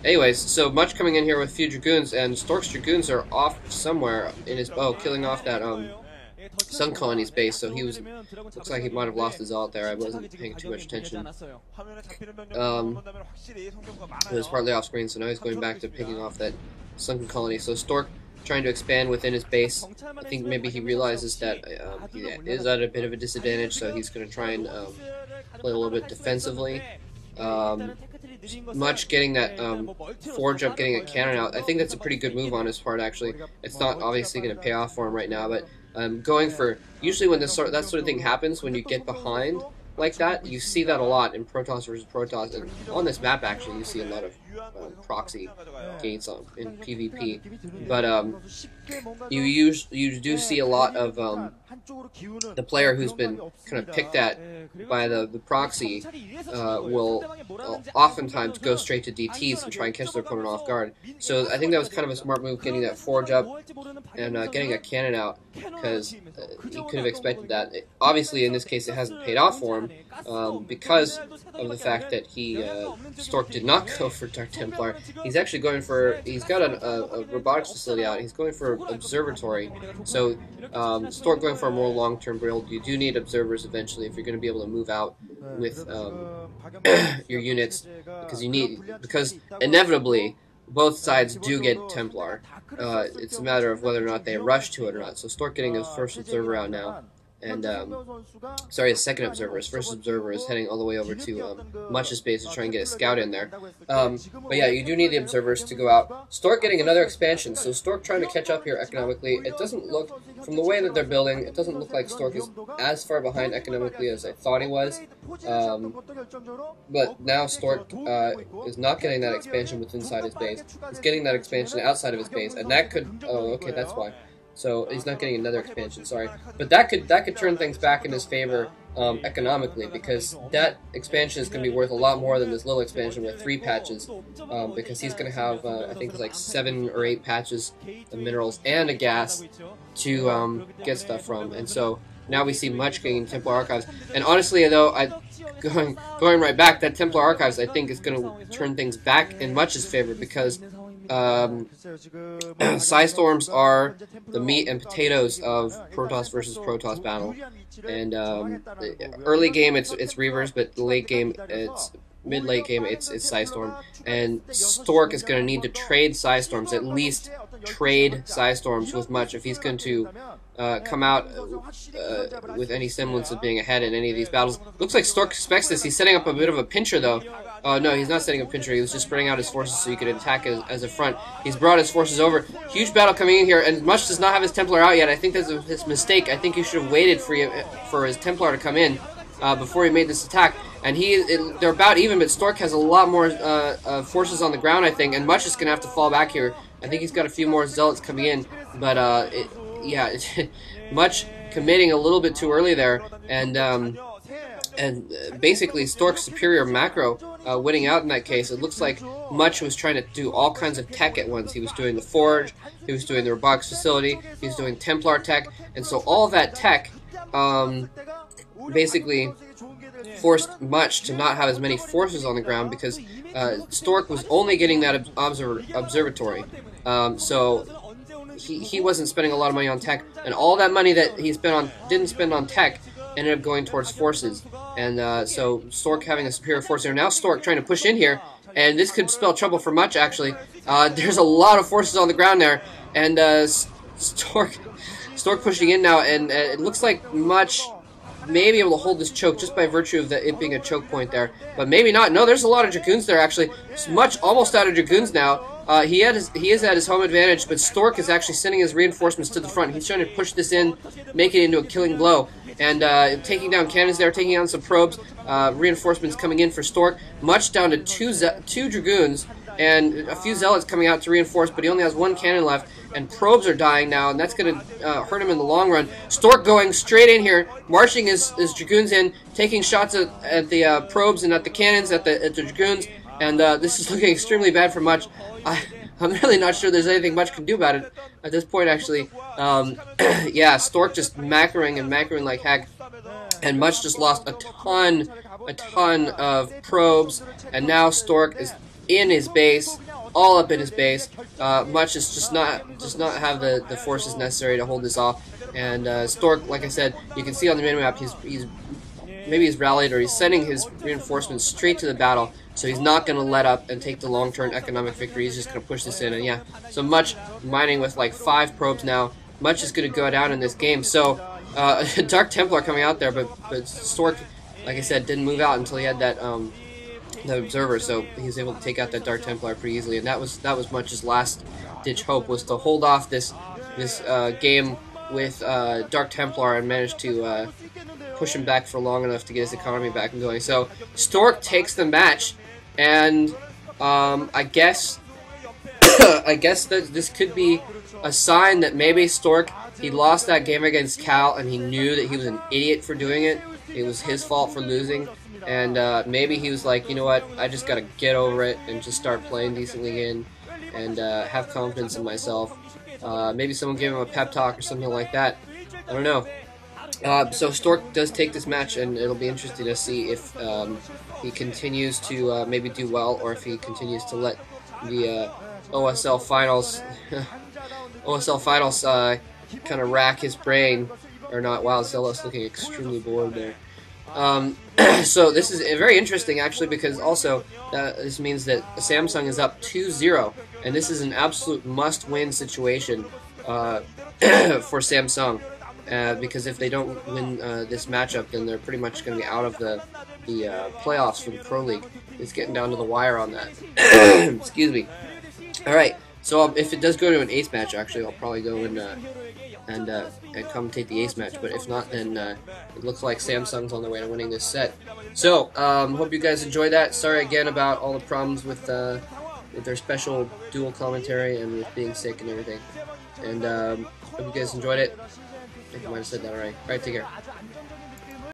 Anyways, so Much coming in here with a few Dragoons, and Stork's Dragoons are off somewhere in his killing off that Sun Colony's base. So he was looks like he might have lost his ult there. I wasn't paying too much attention. It was partly off screen, so now he's going back to picking off that Sunken Colony. So Stork trying to expand within his base. I think maybe he realizes that he is at a bit of a disadvantage, so he's going to try and play a little bit defensively. Much getting that forge up, getting a cannon out. I think that's a pretty good move on his part, actually. It's not obviously going to pay off for him right now, but going for, usually when that sort of thing happens, when you get behind like that, you see that a lot in Protoss versus Protoss, and on this map actually you see a lot of proxy gates in PvP, but you do see a lot of the player who's been kind of picked at by the proxy will oftentimes go straight to DTs and try and catch their opponent off guard. So I think that was kind of a smart move, getting that forge up and getting a cannon out, because he could have expected that. Obviously in this case it hasn't paid off for him, because of the fact that Stork did not go for Dark Templar. He's actually going for, he's got a robotics facility out, he's going for Observatory. So Stork going for a more long-term build. You do need observers eventually if you're going to be able to move out with your units, because inevitably both sides do get Templar. It's a matter of whether or not they rush to it or not. So Stork getting his first observer out now, and sorry, his second observer. His first observer is heading all the way over to Much's base to try and get a scout in there. But yeah, you do need the observers to go out. Stork getting another expansion, so Stork trying to catch up here economically. It doesn't look, from the way that they're building, it doesn't look like Stork is as far behind economically as I thought he was. But now Stork is not getting that expansion within inside his base. He's getting that expansion outside of his base, and that could, oh, okay, that's why. So he's not getting another expansion, sorry. But that could turn things back in his favor economically, because that expansion is going to be worth a lot more than this little expansion with 3 patches, because he's going to have, I think it's like 7 or 8 patches of minerals and a gas to get stuff from. And so now we see Much getting Templar Archives. And honestly, though, going right back, that Templar Archives I think is going to turn things back in Much's favor, because Psystorms are the meat and potatoes of Protoss versus Protoss battle, and early game it's Reavers, but late game it's mid-late game it's Psystorm, and Stork is going to need to trade Psystorms, at least trade Psystorms with Much if he's going to come out with any semblance of being ahead in any of these battles. Looks like Stork expects this. He's setting up a bit of a pincher, though. No, he's not setting up a pincher. He was just spreading out his forces so he could attack as a front. He's brought his forces over. Huge battle coming in here, and Much does not have his Templar out yet. I think that's his mistake. I think he should have waited for his Templar to come in before he made this attack. And they're about even, but Stork has a lot more forces on the ground, I think, and Much is going to have to fall back here. I think he's got a few more Zealots coming in, but yeah, Much committing a little bit too early there, and basically Stork's superior macro winning out in that case. It looks like Much was trying to do all kinds of tech at once. He was doing the forge, he was doing the robotics facility, he was doing Templar tech, and so all of that tech basically forced Much to not have as many forces on the ground, because Stork was only getting that observatory. So he wasn't spending a lot of money on tech, and all that money that he didn't spend on tech ended up going towards forces. And so Stork having a superior force here. Now Stork trying to push in here, and this could spell trouble for Much, actually. There's a lot of forces on the ground there, and Stork pushing in now, and it looks like Much may be able to hold this choke just by virtue of it being a choke point there, but maybe not. No, there's a lot of Dragoons there, actually. Much almost out of Dragoons now. He is at his home advantage, but Stork is actually sending his reinforcements to the front. He's trying to push this in, make it into a killing blow, and taking down cannons there, taking down some probes. Reinforcements coming in for Stork. Much down to two Dragoons, and a few Zealots coming out to reinforce, but he only has 1 cannon left, and probes are dying now, and that's going to hurt him in the long run. Stork going straight in here, marching his Dragoons in, taking shots at the probes and at the cannons, at the Dragoons, and this is looking extremely bad for Much. I'm really not sure there's anything Much can do about it at this point, actually. Yeah, Stork just macroing like heck, and Much just lost a ton of probes, and now Stork is in his base, all up in his base. Much is just not have the forces necessary to hold this off. And Stork, like I said, you can see on the minimap, he's rallied, or he's sending his reinforcements straight to the battle. So he's not going to let up and take the long-term economic victory. He's just going to push this in. And yeah, so Much mining with like 5 probes now. Much is going to go down in this game. So Dark Templar coming out there, but Stork, like I said, didn't move out until he had that the observer. So he was able to take out that Dark Templar pretty easily. And that was Much's last-ditch hope, was to hold off this game with Dark Templar and manage to push him back for long enough to get his economy back and going. So Stork takes the match, and I guess that this could be a sign that maybe Stork, he lost that game against Cal, and he knew that he was an idiot for doing it. It was his fault for losing, and maybe he was like, you know what, I just gotta get over it and just start playing decently again, and have confidence in myself. Maybe someone gave him a pep talk or something like that. I don't know. So Stork does take this match, and it'll be interesting to see if he continues to maybe do well, or if he continues to let the OSL finals kind of rack his brain or not. Wow, Zealous looking extremely bored there. So this is very interesting, actually, because also this means that Samsung is up 2-0, and this is an absolute must-win situation for Samsung. Because if they don't win this matchup, then they're pretty much going to be out of the playoffs for the Pro League. It's getting down to the wire on that. Excuse me. All right. So if it does go to an ace match, actually, I'll probably go and commentate the ace match. But if not, then it looks like Samsung's on their way to winning this set. So hope you guys enjoy that. Sorry again about all the problems with their special dual commentary and with being sick and everything. And hope you guys enjoyed it. I think I might have said that already. Alright, take care.